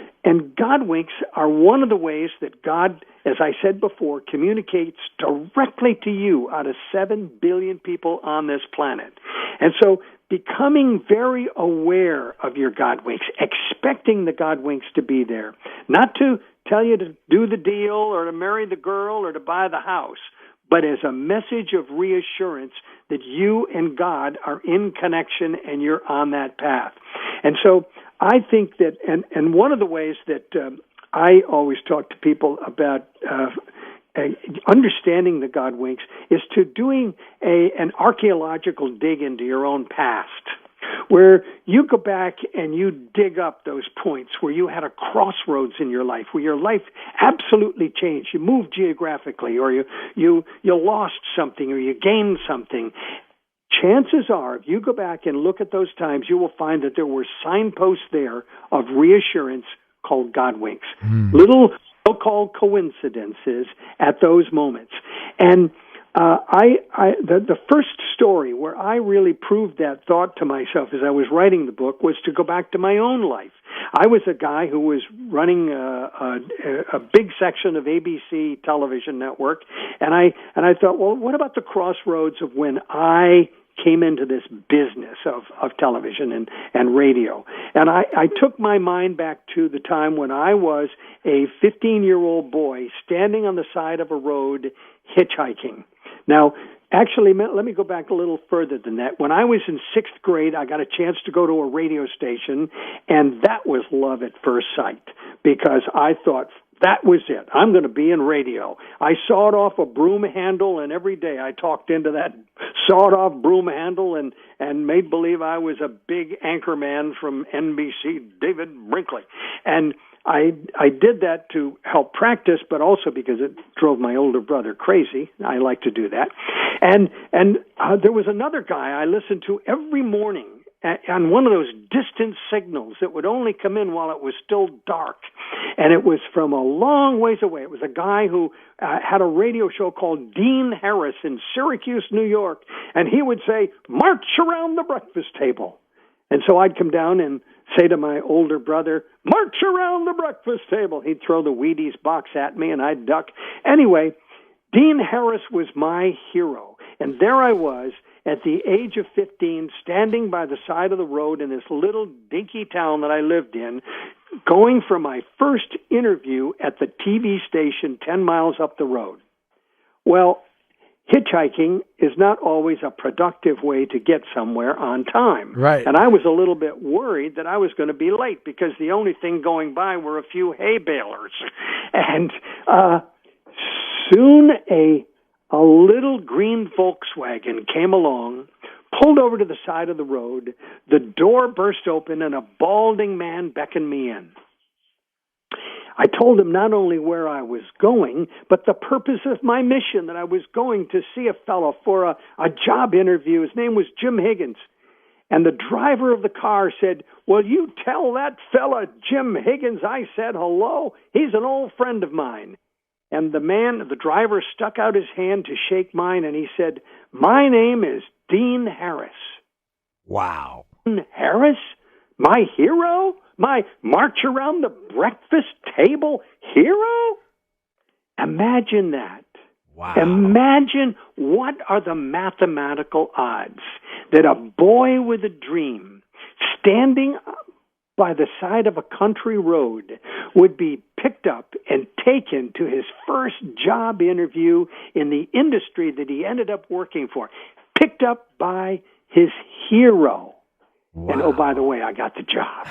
S4: God winks are one of the ways that God, as I said before, communicates directly to you out of 7 billion people on this planet. And so becoming very aware of your God winks, expecting the God winks to be there, not to tell you to do the deal or to marry the girl or to buy the house, but as a message of reassurance that you and God are in connection and you're on that path. And so I think that, and one of the ways that I always talk to people about understanding the God winks is to doing an archaeological dig into your own past, where you go back and you dig up those points where you had a crossroads in your life, where your life absolutely changed. You moved geographically, or you lost something, or you gained something. Chances are, if you go back and look at those times, you will find that there were signposts there of reassurance called God winks. Little so-called coincidences at those moments. And the first story where I really proved that thought to myself as I was writing the book was to go back to my own life. I was a guy who was running a big section of ABC television network, and I thought, well, what about the crossroads of when I came into this business of television and radio? And I took my mind back to the time when I was a 15-year-old boy standing on the side of a road hitchhiking. Now, actually, let me go back a little further than that. When I was in 6th grade, I got a chance to go to a radio station, and that was love at first sight, because I thought, that was it. I'm going to be in radio. I sawed off a broom handle, and every day I talked into that sawed-off broom handle and made believe I was a big anchor man from NBC, David Brinkley. And I did that to help practice, but also because it drove my older brother crazy. I like to do that. And there was another guy I listened to every morning on one of those distant signals that would only come in while it was still dark. And it was from a long ways away. It was a guy who had a radio show called Dean Harris in Syracuse, New York. And he would say, "March around the breakfast table." And so I'd come down and say to my older brother, "March around the breakfast table." He'd throw the Wheaties box at me and I'd duck. Anyway, Dean Harris was my hero. And there I was at the age of 15, standing by the side of the road in this little dinky town that I lived in, going for my first interview at the TV station 10 miles up the road. Well, hitchhiking is not always a productive way to get somewhere on time.
S1: Right.
S4: And I was a little bit worried that I was going to be late because the only thing going by were a few hay balers. And soon a little green Volkswagen came along, pulled over to the side of the road, the door burst open, and a balding man beckoned me in. I told him not only where I was going, but the purpose of my mission, that I was going to see a fellow for a job interview. His name was Jim Higgins. And the driver of the car said, "Will you tell that fella Jim Higgins I said hello? He's an old friend of mine." And the driver stuck out his hand to shake mine, and he said, "My name is Dean Harris."
S1: Wow.
S4: Dean Harris? My hero? My march around the breakfast table hero? Imagine that.
S1: Wow.
S4: Imagine what are the mathematical odds that a boy with a dream standing by the side of a country road would be picked up and taken to his first job interview in the industry that he ended up working for, picked up by his hero. Wow. And, oh, by the way, I got the job.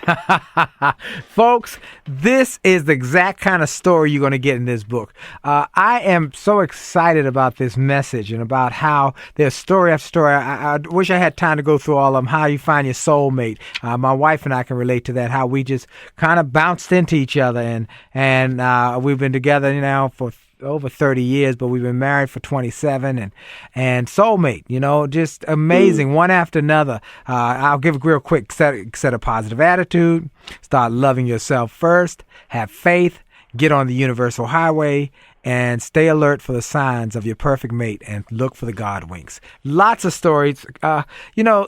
S1: Folks, this is the exact kind of story you're going to get in this book. I am so excited about this message and about how there's story after story. I wish I had time to go through all of them, how you find your soulmate. My wife and I can relate to that, how we just kind of bounced into each other. And we've been together now for over 30 years, but we've been married for 27 and soulmate, just amazing. One after another. I'll give a real quick set of positive attitude, start loving yourself first, have faith, get on the universal highway, and stay alert for the signs of your perfect mate and look for the God winks. Lots of stories.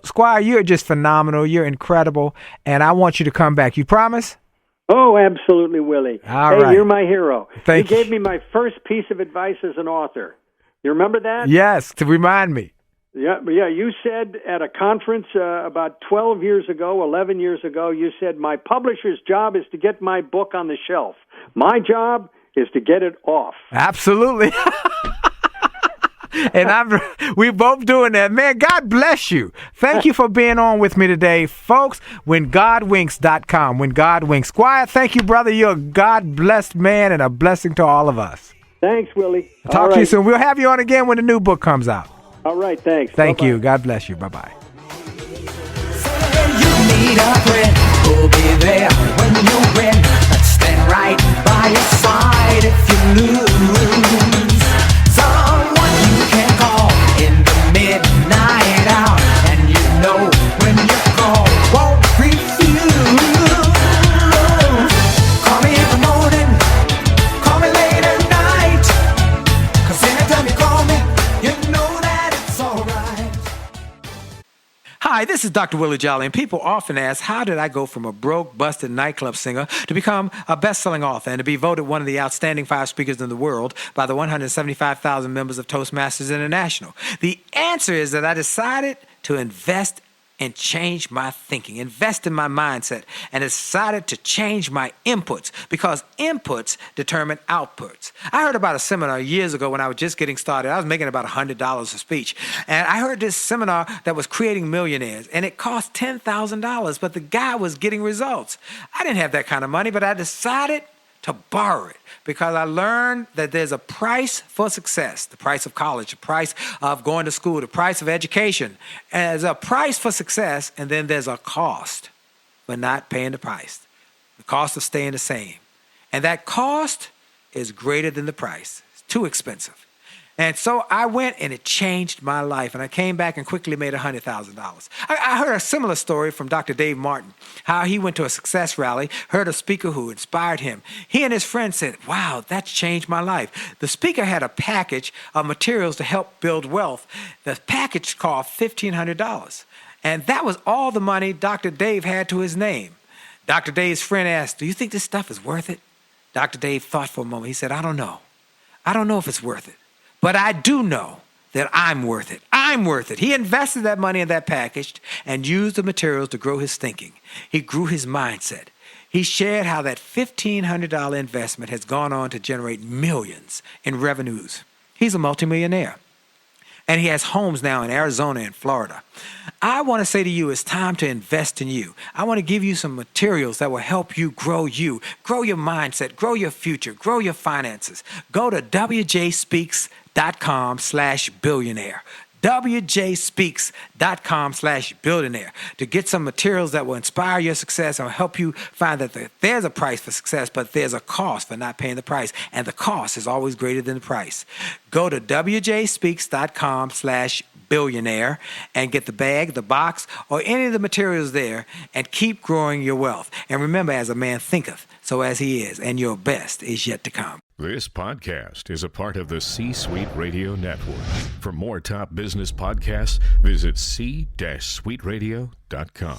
S1: Squire, you're just phenomenal. You're incredible. And I want you to come back. You promise?
S4: Oh, absolutely, Willie.
S1: All right.
S4: You're my hero.
S1: Thank you.
S4: You gave me my first piece of advice as an author. You remember that?
S1: Yes, to remind me.
S4: Yeah. You said at a conference about 11 years ago, you said, my publisher's job is to get my book on the shelf. My job is to get it off.
S1: Absolutely. And we're both doing that. Man, God bless you. Thank you for being on with me today, folks. WhenGodWinks.com. When God Winks. Squire, thank you, brother. You're a God-blessed man and a blessing to all of us.
S4: Thanks, Willie.
S1: Talk to you soon. We'll have you on again when the new book comes out.
S4: All right, thanks.
S1: Thank you. God bless you. Bye-bye.
S5: You need a friend who'll be there when you win. Stand right by your side if you lose. Someone you can call in the midnight hour, and you know when you call won't refuse. Call me in the morning, call me late at night, 'cause anytime you call me, you know that it's alright.
S1: Hi, this is Dr. Willie Jolley, and people often ask, how did I go from a broke, busted nightclub singer to become a best-selling author and to be voted one of the outstanding 5 speakers in the world by the 175,000 members of Toastmasters International? The answer is that I decided to invest and change my thinking, invest in my mindset, and decided to change my inputs because inputs determine outputs. I heard about a seminar years ago when I was just getting started. I was making about $100 a speech. And I heard this seminar that was creating millionaires, and it cost $10,000, but the guy was getting results. I didn't have that kind of money, but I decided to borrow it because I learned that there's a price for success, the price of college, the price of going to school, the price of education. And there's a price for success, and then there's a cost for not paying the price, the cost of staying the same. And that cost is greater than the price. It's too expensive. And so I went, and it changed my life. And I came back and quickly made $100,000. I heard a similar story from Dr. Dave Martin, how he went to a success rally, heard a speaker who inspired him. He and his friend said, wow, that's changed my life. The speaker had a package of materials to help build wealth. The package cost $1,500. And that was all the money Dr. Dave had to his name. Dr. Dave's friend asked, do you think this stuff is worth it? Dr. Dave thought for a moment. He said, I don't know. I don't know if it's worth it. But I do know that I'm worth it. I'm worth it. He invested that money in that package and used the materials to grow his thinking. He grew his mindset. He shared how that $1,500 investment has gone on to generate millions in revenues. He's a multimillionaire. And he has homes now in Arizona and Florida. I want to say to you, it's time to invest in you. I want to give you some materials that will help you, grow your mindset, grow your future, grow your finances. Go to wjspeaks.com/billionaire. wjspeaks.com/billionaire to get some materials that will inspire your success and help you find that there's a price for success, but there's a cost for not paying the price. And the cost is always greater than the price. Go to wjspeaks.com/billionaire and get the bag, the box, or any of the materials there and keep growing your wealth. And remember, as a man thinketh, so as he is, and your best is yet to come.
S2: This podcast is a part of the C-Suite Radio Network. For more top business podcasts, visit c-suiteradio.com.